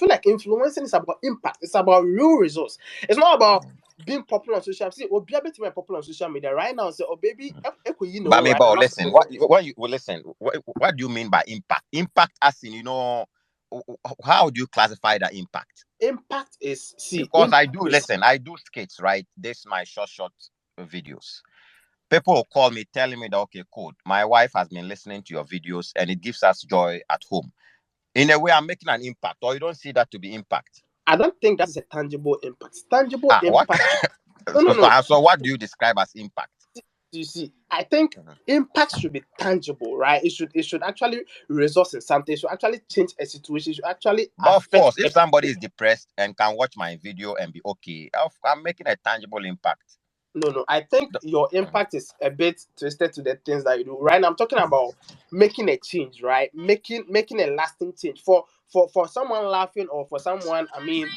feel like influencing is about impact. It's about real results. It's not about being popular on social media. See, or be able to be popular on social media right now. Say, oh baby, you know, But me, right? but listen, what do you mean by impact? Impact as in, how do you classify that impact? Impact is Because I do skits, right? This my short videos. People will call me telling me that, okay, cool, my wife has been listening to your videos and it gives us joy at home. In a way, I'm making an impact, or you don't see that to be impact? I don't think that's a tangible impact. Tangible What? impact. No. So what do you describe as impact? You see, I think Mhm. impact should be tangible, right? It should actually result in something. It should actually change a situation. It should actually But of affect. course, if somebody is depressed and can watch my video and be okay, I'm making a tangible impact. No. I think your Mhm. impact is a bit twisted to the things that you do. Right now, I'm talking about making a change, right? Making a lasting change for someone laughing or for someone. I mean,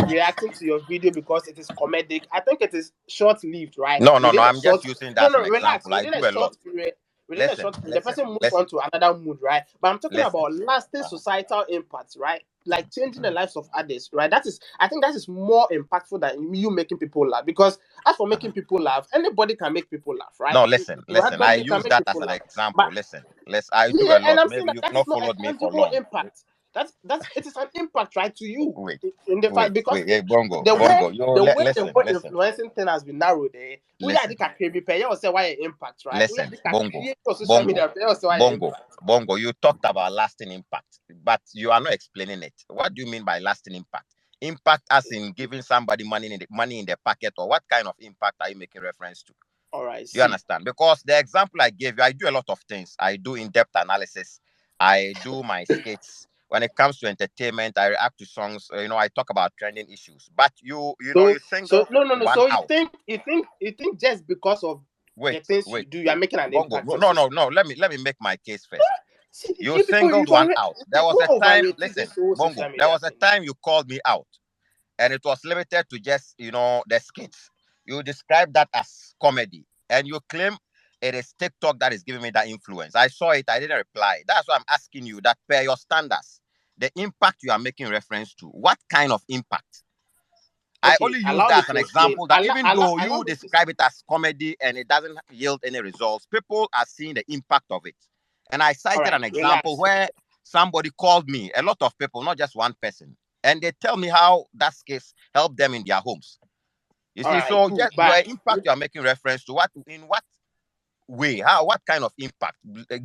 reacting to your video because it is comedic. I think it is short lived, right? No, Within a I'm just short. using No, that as no, an relax. example. I Within a do a lot. short period. Within a Listen, short period, the listen, person moves listen, on to another mood, right? But I'm talking listen. about lasting Uh, societal impacts, right? Like changing the mm, lives of others, right? I think that is more impactful than you making people laugh. Because as for making mm. people laugh, anybody can make people laugh, right? No, listen. I Randomly can use make that as people an laugh. example. But Listen, I do yeah, a and lot. I'm saying Maybe that you've that is not not a followed me for tangible long. impact. That's it is an impact, right, to you Wait, in the fact because hey, Bongo, the way Bongo. You the listen, whole influencing thing has been narrowed. We are the listen, baby pay. You say why impact, right? We are listen, the Bongo, create on social Bongo, media. You say why Bongo, impact. Bongo. You talked about lasting impact, but you are not explaining it. What do you mean by lasting impact? Impact as in giving somebody money in their pocket, or what kind of impact are you making reference to? All right, Do you see. understand? Because the example I gave you, I do a lot of things. I do in-depth analysis. I do my skits. When it comes to entertainment, I react to songs. I talk about trending issues. But you So singled no. one So out. you think just because of the things you Wait. do, you are making an Bongo. impact No, on no, society. no, no. Let me make my case first. See, You you people, singled one out. There was don't a time. overrate Listen, this whole Bongo. social There media was a thing. time you called me out, and it was limited to just the skits. You describe that as comedy, and you claim it is TikTok that is giving me that influence. I saw it, I didn't reply. That's why I'm asking you that per your standards, the impact you are making reference to, what kind of impact? I Okay, only use allow me that as an to explain. example that even though Allow you me to. describe it as comedy and it doesn't yield any results, people are seeing the impact of it. And I All cited right, an example relax. where somebody called me, a lot of people, not just one person, and they tell me how that case helped them in their homes. You All see, right, so cool. just But the impact you are making reference to, in what way, what kind of impact?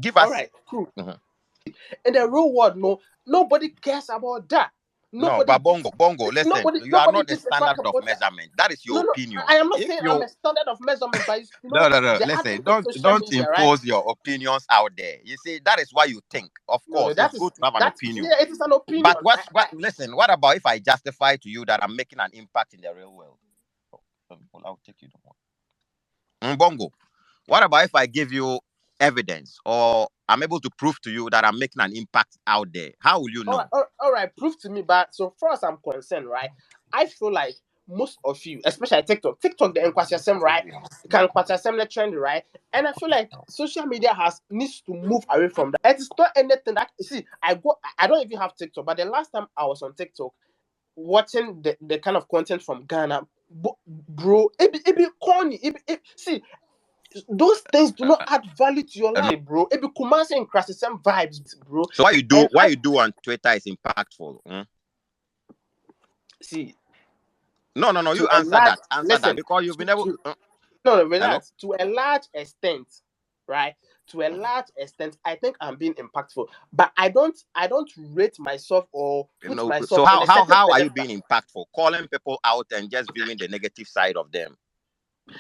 Give all us. right, cool. Mhm. In the real world, no, nobody cares about that. No, Nobody but gives. Bongo, listen, Nobody. you are Nobody not the gives a fuck standard of about that. measurement. That is your No. opinion. I am not If saying I'm you a standard of measurement, but no. the Listen, advent of social don't media, right? impose your opinions out there. You see, that is why you think. Of No. course, it's good to have an opinion. Yeah. It is an opinion. But listen, what about if I justify to you that I'm making an impact in the real world? Oh, I'll take you to one. Bongo, what about if I give you evidence or I'm able to prove to you that I'm making an impact out there? How will you All right, know? all right, prove to me. But so far as I'm concerned, right, I feel like most of you, especially TikTok, the Nkwasiasem, right, can Nkwasiasem the trend, right, and I feel like social media needs to move away from that. It is not anything that see. I don't even have TikTok, but the last time I was on TikTok watching the kind of content from Ghana, bro, it be corny. See, those things do not add value to your life, bro. It be Kumasi and Nkwasiasem vibes, bro. So And what you do on Twitter is impactful. see. No. To You a answer large that. Answer that listen because you've been able. no, Hello. relax, to a large extent, right, to a large extent I think I'm being impactful, but I don't rate myself or put So myself in how a how certain how are you pedestal. being impactful? Calling people out and just viewing the negative side of them.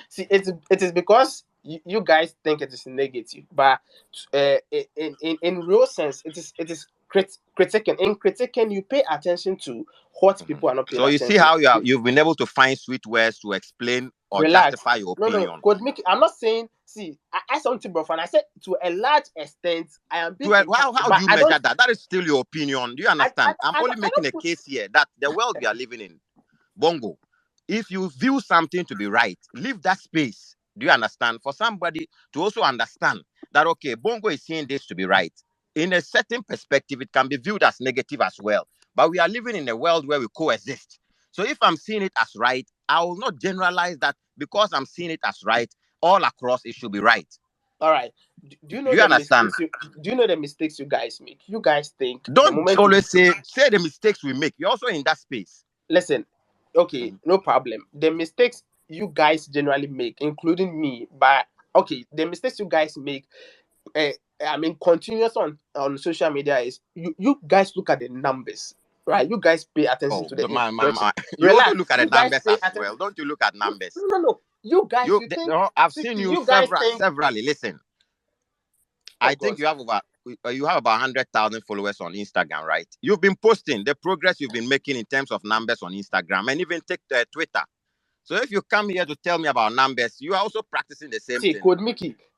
See, it is because you guys think it is negative, but in real sense it is critiquing. In critiquing, you pay attention to what Mhm. people are not paying So you see attention how to. you've been able to find sweet words to explain or Relax. justify your No, opinion. Code Mickey, I'm not saying, see, I something, bro, and I said to a large extent, I am being impactful, How do but you I don't, measure that? That is still your opinion. Do you understand? I'm only I making don't a put, case here that the world we are living in, Bongo, if you view something to be right, leave that space. Do you understand? For somebody to also understand that, okay, Bongo is seeing this to be right. In a certain perspective, it can be viewed as negative as well. But we are living in a world where we coexist. So if I'm seeing it as right, I will not generalize that because I'm seeing it as right all across. It should be right. All right. Do you know Do you the understand? mistakes you do you know the mistakes you guys make? You guys think the Don't moment you always say the mistakes we make. You're also in that space. listen, okay, Mhm. no problem. The mistakes you guys generally make, including me, but okay, the mistakes you guys make, uh, I mean, continuous on social media is you guys look at the numbers, right? You guys pay attention Oh, to the my. impression. You also Relax. look at the You guys numbers pay as attention. well. Don't you look at No, numbers? no, no. You guys, You, you think, no, I've see, seen you you guys think, severally. Listen, I oh think God, you have about 100,000 followers on Instagram, right? You've been posting the progress you've been making in terms of numbers on Instagram and even take Twitter. So if you come here to tell me about numbers, you are also practicing the same see, thing.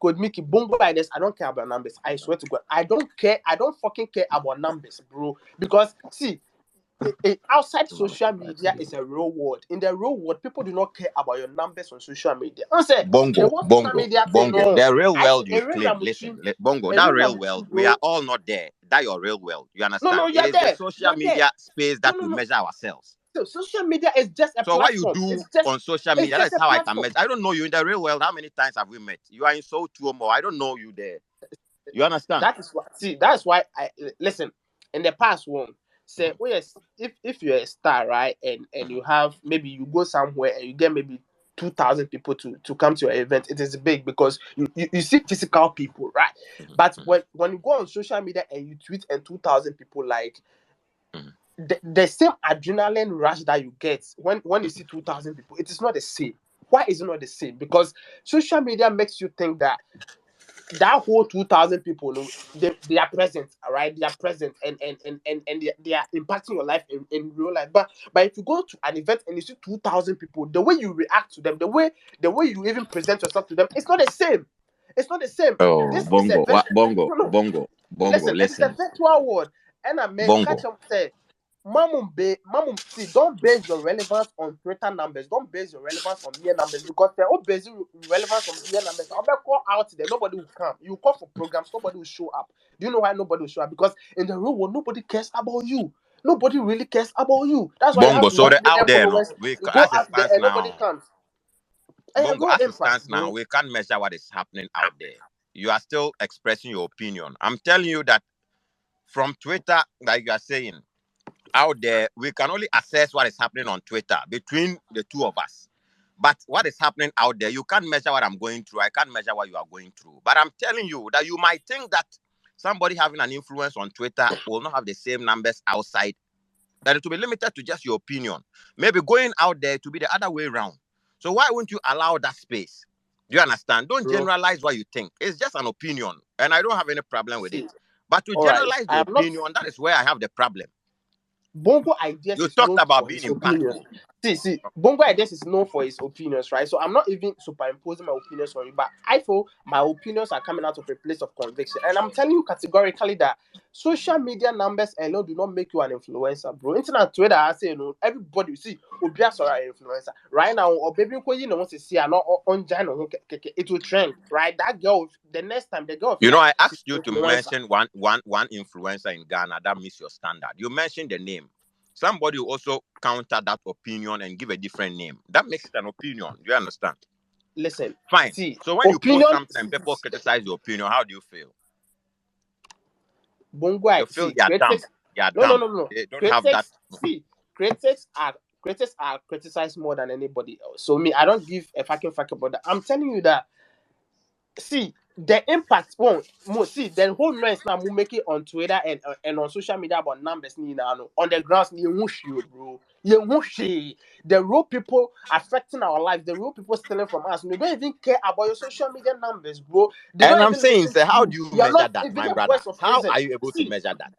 Code Mickey, Bongo Ideas. I don't care about numbers. I swear to God, I don't care. I don't fucking care about numbers, bro. Because see, outside social media is a real world. In the real world, people do not care about your numbers on social media. I say the Bongo, one social bongo, media thing, bongo. no. The real I say world a you real claim. Listen, ramuchi, bongo, a that real real ramuchi, world, we are bro. all not there. That your real world. You No, no, understand? It you're is the there. social You're there. media space No, that no, we no. measure ourselves. So social media is just a So what you platform. do on social It's media, just that's a how I can platform. measure. I don't know you in the real world. How many times have we met? You are in Seoul too more. I don't know you there. You understand? That is what. See, that's why I listen. In the past one, say, Mhm, oh yes, if you're a star, right, and mhm, you have maybe you go somewhere and you get maybe 2,000 people to come to your event, it is big because you see physical people, right? mhm, But mhm, when you go on social media and you tweet and 2,000 people like mhm, the same adrenaline rush that you get when you mhm. see 2,000 people, it is not the same. Why is it not the same? Because social media makes you think that whole 2,000 people, no, they are present, all right? They are present and they are impacting your life in real life. But if you go to an event and you see 2,000 people, the way you react to them, the way you even present yourself to them, it's not the same. It's not the same. Oh, This is a bongo, what bongo, no, no. bongo, bongo. Listen, it is a Listen, virtual world. And I may catch bongo. them say, Mamum, see, don't base your relevance on Twitter numbers. Don't base your relevance on mere numbers because they're all based relevance on mere numbers. I'll be call out there. Nobody will come. You call for programs, nobody will show up. Do you know why nobody will show up? Because in the real world, nobody cares about you. Nobody really cares about you. That's why you have Bongo. to So have they're out there, no. followers. We You go as it out there stands and nobody now, comes. I have bongo. no As it impact, stands now, bro. we can't measure what is happening out there. You are still expressing your opinion. I'm telling you that from Twitter, like you are saying, out there, we can only assess what is happening on Twitter between the two of us. But what is happening out there, you can't measure what I'm going through. I can't measure what you are going through. But I'm telling you that you might think that somebody having an influence on Twitter will not have the same numbers outside, that it will be limited to just your opinion. Maybe going out there to be the other way around. So why won't you allow that space? Do you understand? Don't Bro, generalize what you think. It's just an opinion, and I don't have any problem with it. see, But to all right. generalize the I am not. opinion, that is where I have the problem. Bongo Ideas You is talked known about for being his impactful. opinions. See, Bongo Ideas is known for his opinions, right? So I'm not even superimposing my opinions on you, but I feel my opinions are coming out of a place of conviction. And I'm telling you categorically that social media numbers alone do not make you an influencer, bro. Internet Twitter, I say, everybody, you see, Obia sorry, influencer. Right now, or baby, you know, wants to see, not on Jano, it will trend, right? That girl, the next time, the girl feel You know, like I she's asked you an to influencer. mention one influencer in Ghana that meets your standard. You mentioned the name. Somebody will also counter that opinion and give a different name. That makes it an opinion. Do you understand? Listen, Fine. see, So when you post opinion. something and people criticize your opinion, how do you feel? Bongo, You feel see, they are dumb. critics. They are No, no, dumb. no, no. They don't have that. Critics, see, critics are criticized more than anybody else. So me, I don't give a fucking fuck about that. I'm telling you that. See the impact. See the whole noise now. We make it on Twitter and on social media about numbers. Ni na no on the grounds. You whoosh you, bro. You whoosh. The real people affecting our lives. The real people stealing from us. They don't even care about your social media numbers, bro. They And don't I'm even saying, listen say, to how you. do you You are measure not that, even my a brother? voice of How reason. are you able to See, measure that?